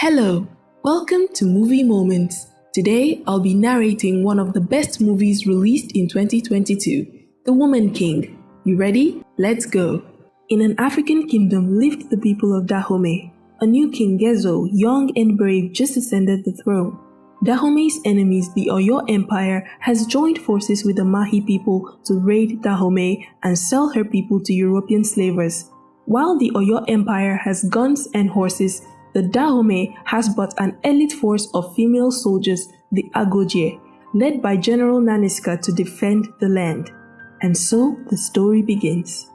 Hello, welcome to Movie Moments. Today I'll be narrating one of the best movies released in 2022, The Woman King. You ready? Let's go. In an African kingdom lived the people of Dahomey. A new king Gezo, young and brave, just ascended the throne. Dahomey's enemies, the Oyo Empire, has joined forces with the Mahi people to raid Dahomey and sell her people to European slavers. While the Oyo Empire has guns and horses, the Dahomey has but an elite force of female soldiers, the Agoje, led by General Naniska to defend the land. And so the story begins.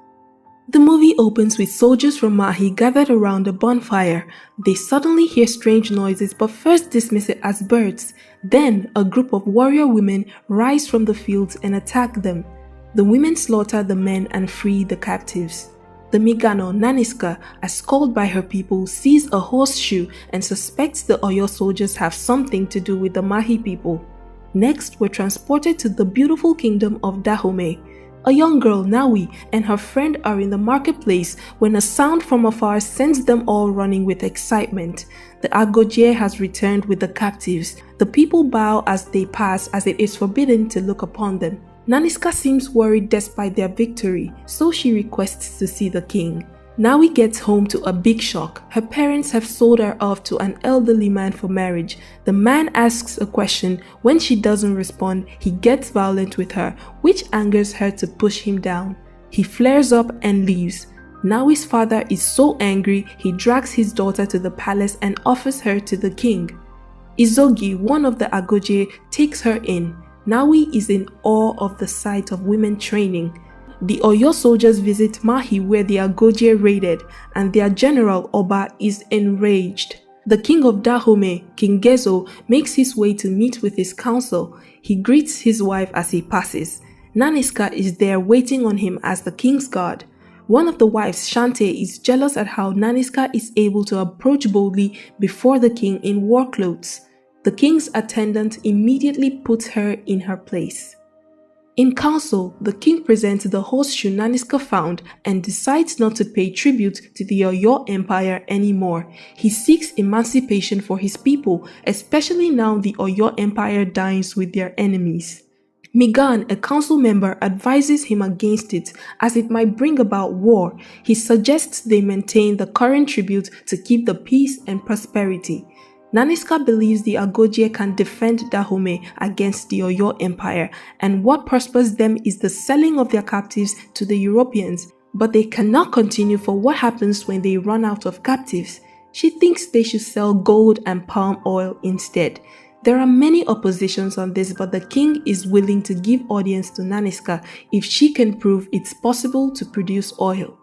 The movie opens with soldiers from Mahi gathered around a bonfire. They suddenly hear strange noises but first dismiss it as birds. Then a group of warrior women rise from the fields and attack them. The women slaughter the men and free the captives. The Migano, Naniska, as called by her people, sees a horseshoe and suspects the Oyo soldiers have something to do with the Mahi people. Next, we're transported to the beautiful kingdom of Dahomey. A young girl, Nawi, and her friend are in the marketplace when a sound from afar sends them all running with excitement. The Agoje has returned with the captives. The people bow as they pass as it is forbidden to look upon them. Naniska seems worried despite their victory, so she requests to see the king. Nawi gets home to a big shock. Her parents have sold her off to an elderly man for marriage. The man asks a question. When she doesn't respond, he gets violent with her, which angers her to push him down. He flares up and leaves. Nawi's father is so angry, he drags his daughter to the palace and offers her to the king. Izogi, one of the Agoje, takes her in. Nawi is in awe of the sight of women training. The Oyo soldiers visit Mahi where the Agoje raided, and their general Oba is enraged. The king of Dahomey, King Gezo, makes his way to meet with his council. He greets his wife as he passes. Naniska is there waiting on him as the king's guard. One of the wives, Shante, is jealous at how Naniska is able to approach boldly before the king in war clothes. The king's attendant immediately puts her in her place. In council, the king presents the horseshoe Naniska found and decides not to pay tribute to the Oyo Empire anymore. He seeks emancipation for his people, especially now the Oyo Empire dines with their enemies. Migan, a council member, advises him against it as it might bring about war. He suggests they maintain the current tribute to keep the peace and prosperity. Naniska believes the Agoje can defend Dahomey against the Oyo Empire, and what prospers them is the selling of their captives to the Europeans, but they cannot continue for what happens when they run out of captives. She thinks they should sell gold and palm oil instead. There are many oppositions on this, but the king is willing to give audience to Naniska if she can prove it's possible to produce oil.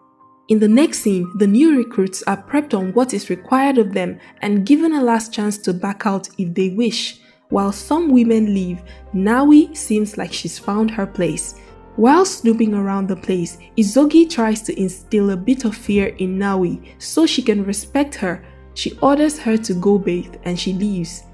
In the next scene, the new recruits are prepped on what is required of them and given a last chance to back out if they wish. While some women leave, Nawi seems like she's found her place. While snooping around the place, Izogi tries to instill a bit of fear in Nawi so she can respect her. She orders her to go bathe and she leaves.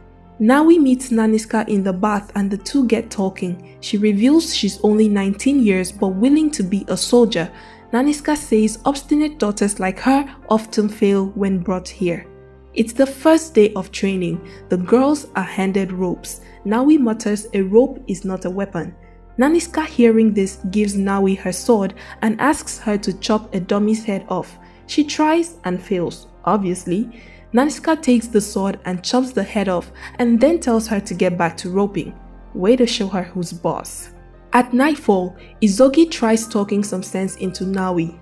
Nawi meets Naniska in the bath and the two get talking. She reveals she's only 19 years but willing to be a soldier. Naniska says obstinate daughters like her often fail when brought here. It's the first day of training. The girls are handed ropes. Nawi mutters a rope is not a weapon. Naniska, hearing this, gives Nawi her sword and asks her to chop a dummy's head off. She tries and fails, obviously. Naniska takes the sword and chops the head off and then tells her to get back to roping. Way to show her who's boss. At nightfall, Izogi tries talking some sense into Nawi.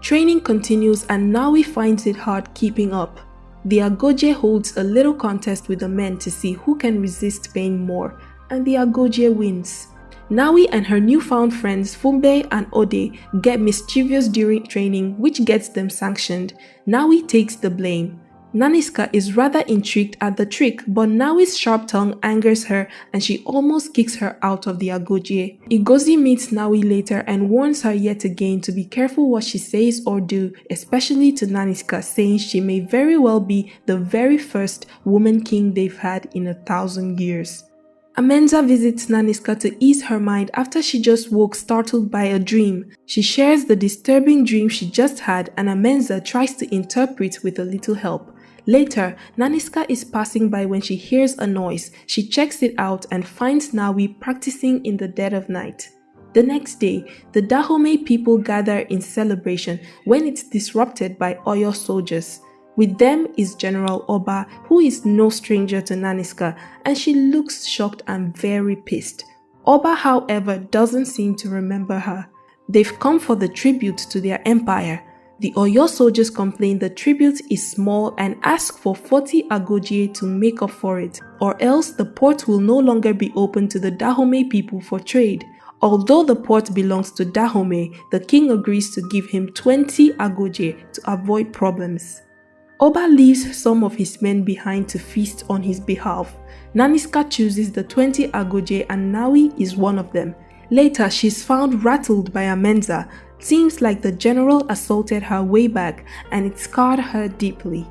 Training continues and Nawi finds it hard keeping up. The Agoje holds a little contest with the men to see who can resist pain more, and the Agoje wins. Nawi and her newfound friends Fumbe and Ode get mischievous during training, which gets them sanctioned. Nawi takes the blame. Naniska is rather intrigued at the trick, but Nawi's sharp tongue angers her and she almost kicks her out of the Agoje. Igozi meets Nawi later and warns her yet again to be careful what she says or do, especially to Naniska, saying she may very well be the very first woman king they've had in 1,000 years. Amenza visits Naniska to ease her mind after she just woke startled by a dream. She shares the disturbing dream she just had and Amenza tries to interpret with a little help. Later, Naniska is passing by when she hears a noise. She checks it out and finds Nawi practicing in the dead of night. The next day, the Dahomey people gather in celebration when it's disrupted by Oyo soldiers. With them is General Oba, who is no stranger to Naniska, and she looks shocked and very pissed. Oba, however, doesn't seem to remember her. They've come for the tribute to their empire. The Oyo soldiers complain the tribute is small and ask for 40 agoje to make up for it, or else the port will no longer be open to the Dahomey people for trade. Although the port belongs to Dahomey, the king agrees to give him 20 agoje to avoid problems. Oba leaves some of his men behind to feast on his behalf. Naniska chooses the 20 agoje and Nawi is one of them. Later, she's found rattled by Amenza. Seems like the general assaulted her way back and it scarred her deeply.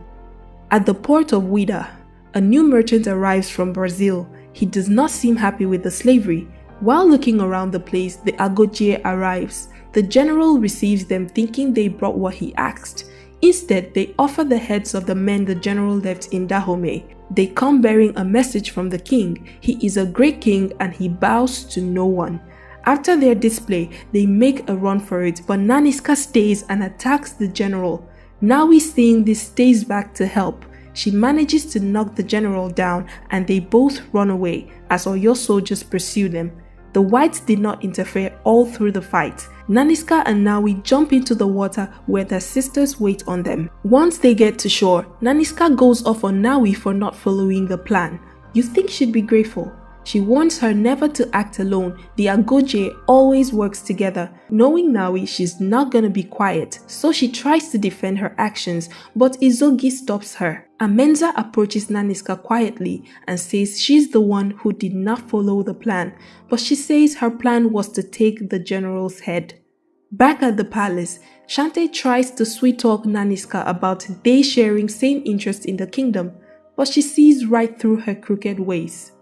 At the port of Ouidah, a new merchant arrives from Brazil. He does not seem happy with the slavery. While looking around the place, the agoje arrives. The general receives them thinking they brought what he asked. Instead, they offer the heads of the men the general left in Dahomey. They come bearing a message from the king. He is a great king and he bows to no one. After their display, they make a run for it, but Naniska stays and attacks the general. Nawi, seeing this, stays back to help. She manages to knock the general down and they both run away as Oyo soldiers pursue them. The whites did not interfere all through the fight. Naniska and Nawi jump into the water where their sisters wait on them. Once they get to shore, Naniska goes off on Nawi for not following the plan. You think she'd be grateful? She warns her never to act alone. The agoje always works together. Knowing Nawi, she's not gonna be quiet, so she tries to defend her actions, but Izogi stops her. Amenza approaches Naniska quietly and says she's the one who did not follow the plan, but she says her plan was to take the general's head. Back at the palace, Shante tries to sweet-talk Naniska about they sharing same interest in the kingdom, but she sees right through her crooked ways.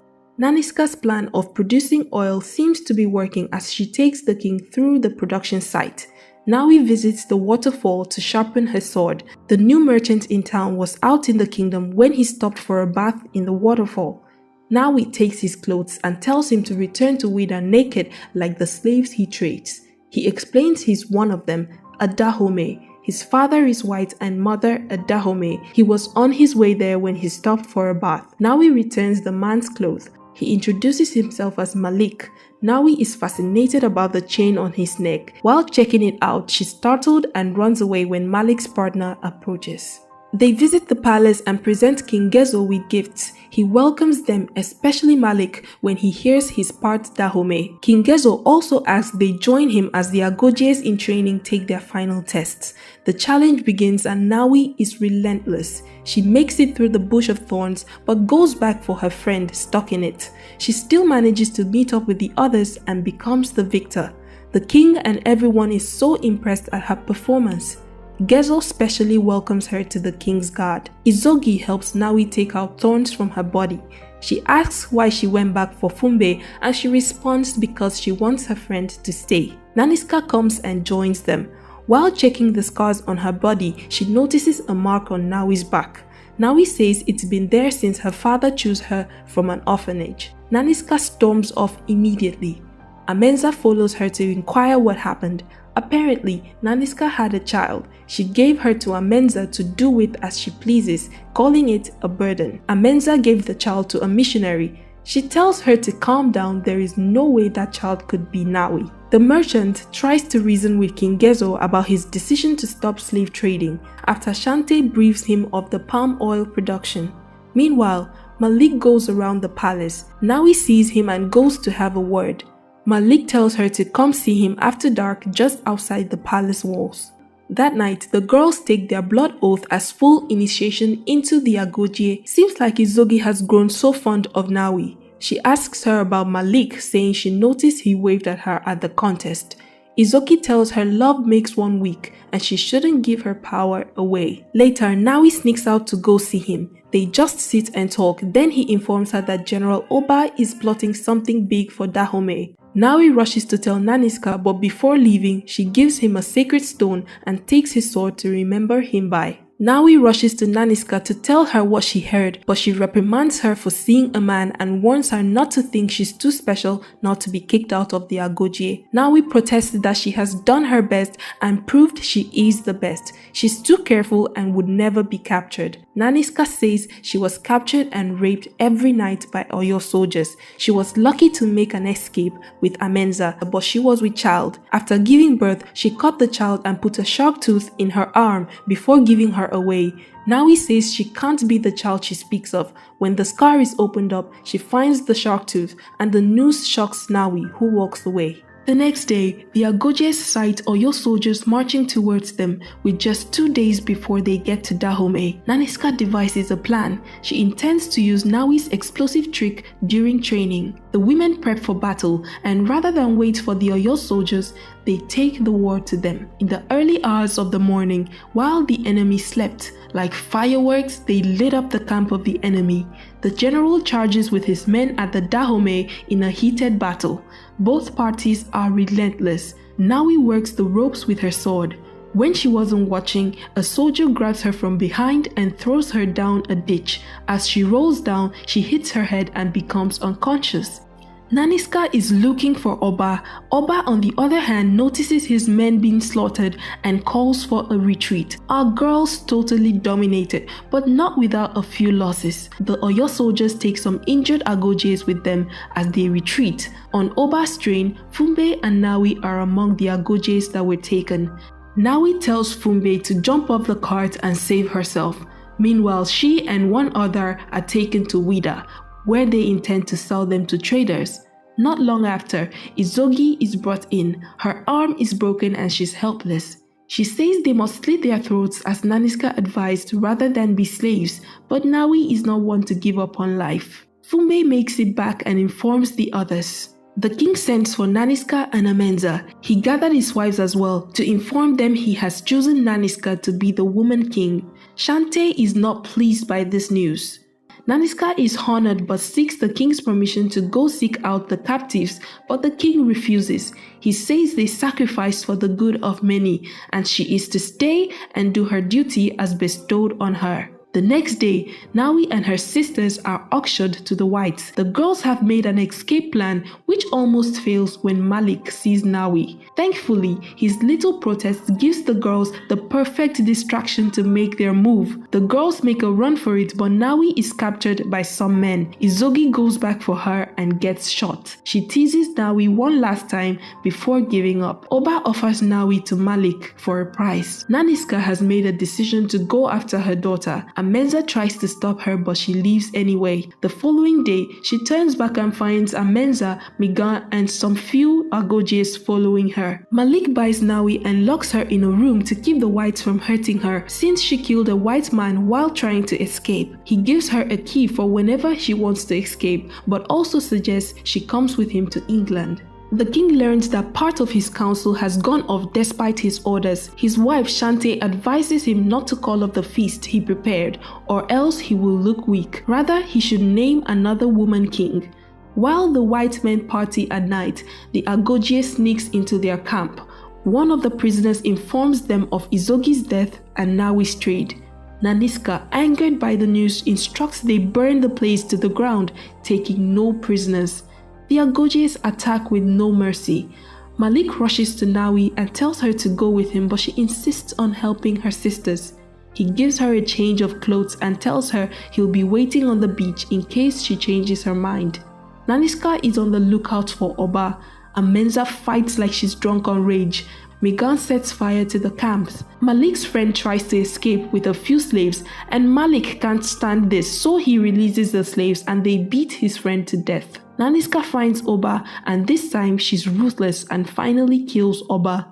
Naniska's plan of producing oil seems to be working as she takes the king through the production site. Nawi visits the waterfall to sharpen her sword. The new merchant in town was out in the kingdom when he stopped for a bath in the waterfall. Nawi takes his clothes and tells him to return to Ouidah naked like the slaves he trades. He explains he's one of them, a Dahomey. His father is white and mother a Dahomey. He was on his way there when he stopped for a bath. Nawi returns the man's clothes. He introduces himself as Malik. Nawi is fascinated about the chain on his neck. While checking it out, she's startled and runs away when Malik's partner approaches. They visit the palace and present King Gezo with gifts. He welcomes them, especially Malik, when he hears he's part Dahomey. King Gezo also asks they join him as the agojes in training take their final tests. The challenge begins and Nawi is relentless. She makes it through the bush of thorns but goes back for her friend stuck in it. She still manages to meet up with the others and becomes the victor. The king and everyone is so impressed at her performance. Gezo specially welcomes her to the king's guard. Izogi helps Nawi take out thorns from her body. She asks why she went back for Fumbe and she responds because she wants her friend to stay. Naniska comes and joins them. While checking the scars on her body, she notices a mark on Nawi's back. Nawi says it's been there since her father chose her from an orphanage. Naniska storms off immediately. Amenza follows her to inquire what happened. Apparently, Naniska had a child. She gave her to Amenza to do with as she pleases, calling it a burden. Amenza gave the child to a missionary. She tells her to calm down, there is no way that child could be Nawi. The merchant tries to reason with King Gezo about his decision to stop slave trading after Shante briefs him of the palm oil production. Meanwhile, Malik goes around the palace. Nawi sees him and goes to have a word. Malik tells her to come see him after dark just outside the palace walls. That night, the girls take their blood oath as full initiation into the agoje. Seems like Izogi has grown so fond of Nawi. She asks her about Malik, saying she noticed he waved at her at the contest. Izoki tells her love makes one weak and she shouldn't give her power away. Later, Nawi sneaks out to go see him. They just sit and talk, then he informs her that General Oba is plotting something big for Dahomey. Nawi rushes to tell Naniska, but before leaving, she gives him a sacred stone and takes his sword to remember him by. Nawi rushes to Naniska to tell her what she heard, but she reprimands her for seeing a man and warns her not to think she's too special not to be kicked out of the Agojie. Nawi protests that she has done her best and proved she is the best. She's too careful and would never be captured. Naniska says she was captured and raped every night by Oyo soldiers. She was lucky to make an escape with Amenza, but she was with child. After giving birth, she cut the child and put a shark tooth in her arm before giving her away. Nawi says she can't be the child she speaks of. When the scar is opened up, she finds the shark tooth and the news shocks Nawi, who walks away. The next day, the Agojes sight Oyo soldiers marching towards them with just 2 days before they get to Dahomey. Naniska devises a plan. She intends to use Nawi's explosive trick during training. The women prep for battle, and rather than wait for the Oyo soldiers, they take the war to them. In the early hours of the morning, while the enemy slept, like fireworks, they lit up the camp of the enemy. The general charges with his men at the Dahomey in a heated battle. Both parties are relentless. Nawi works the ropes with her sword. When she wasn't watching, a soldier grabs her from behind and throws her down a ditch. As she rolls down, she hits her head and becomes unconscious. Naniska is looking for Oba. Oba, on the other hand, notices his men being slaughtered and calls for a retreat. Our girls totally dominated, but not without a few losses. The Oyo soldiers take some injured Agojes with them as they retreat. On Oba's train, Fumbe and Nawi are among the Agojes that were taken. Nawi tells Fumbe to jump off the cart and save herself. Meanwhile, she and one other are taken to Wida, where they intend to sell them to traders. Not long after, Izogi is brought in. Her arm is broken and she's helpless. She says they must slit their throats as Naniska advised rather than be slaves, but Nawi is not one to give up on life. Fumbe makes it back and informs the others. The king sends for Naniska and Amenza. He gathered his wives as well to inform them he has chosen Naniska to be the woman king. Shante is not pleased by this news. Naniska is honored but seeks the king's permission to go seek out the captives, but the king refuses. He says they sacrificed for the good of many, and she is to stay and do her duty as bestowed on her. The next day, Nawi and her sisters are auctioned to the whites. The girls have made an escape plan which almost fails when Malik sees Nawi. Thankfully, his little protest gives the girls the perfect distraction to make their move. The girls make a run for it, but Nawi is captured by some men. Izogi goes back for her and gets shot. She teases Nawi one last time before giving up. Oba offers Nawi to Malik for a price. Naniska has made a decision to go after her daughter. Amenza tries to stop her, but she leaves anyway. The following day, she turns back and finds Amenza, Migan, and some few Agojes following her. Malik buys Nawi and locks her in a room to keep the whites from hurting her, since she killed a white man while trying to escape. He gives her a key for whenever she wants to escape, but also suggests she comes with him to England. The king learns that part of his council has gone off despite his orders. His wife Shante advises him not to call off the feast he prepared, or else he will look weak. Rather, he should name another woman king. While the white men party at night, the Agoje sneaks into their camp. One of the prisoners informs them of Izogi's death and Nawi's trade. Naniska, angered by the news, instructs they burn the place to the ground, taking no prisoners. The Agojes attack with no mercy. Malik rushes to Nawi and tells her to go with him, but she insists on helping her sisters. He gives her a change of clothes and tells her he'll be waiting on the beach in case she changes her mind. Naniska is on the lookout for Oba. Amenza fights like she's drunk on rage. Migan sets fire to the camps. Malik's friend tries to escape with a few slaves, and Malik can't stand this, so he releases the slaves and they beat his friend to death. Naniska finds Oba, and this time she's ruthless and finally kills Oba.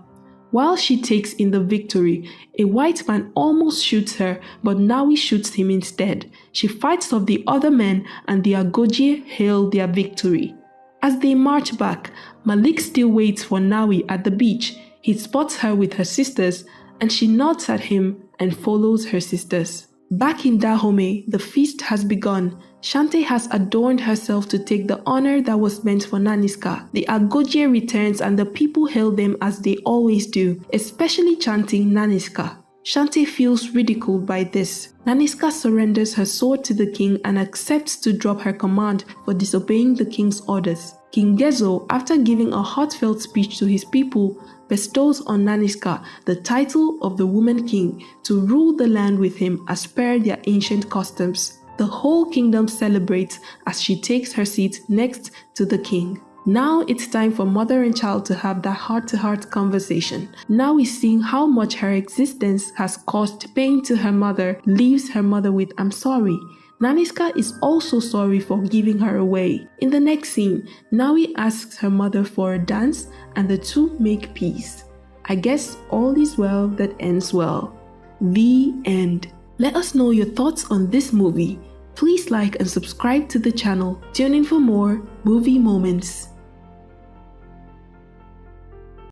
While she takes in the victory, a white man almost shoots her, but Nawi shoots him instead. She fights off the other men, and the Agoje hail their victory. As they march back, Malik still waits for Nawi at the beach. He spots her with her sisters, and she nods at him and follows her sisters. Back in Dahomey, the feast has begun. Shante has adorned herself to take the honor that was meant for Naniska. The Agoje returns and the people hail them as they always do, especially chanting Naniska. Shanti feels ridiculed by this. Naniska surrenders her sword to the king and accepts to drop her command for disobeying the king's orders. King Gezo, after giving a heartfelt speech to his people, bestows on Naniska the title of the Woman King to rule the land with him as per their ancient customs. The whole kingdom celebrates as she takes her seat next to the king. Now it's time for mother and child to have that heart-to-heart conversation. Now we're seeing how much her existence has caused pain to her mother, leaves her mother with "I'm sorry." Naniska is also sorry for giving her away. In the next scene, Nawi asks her mother for a dance and the two make peace. I guess all is well that ends well. The end. Let us know your thoughts on this movie. Please like and subscribe to the channel. Tune in for more movie moments.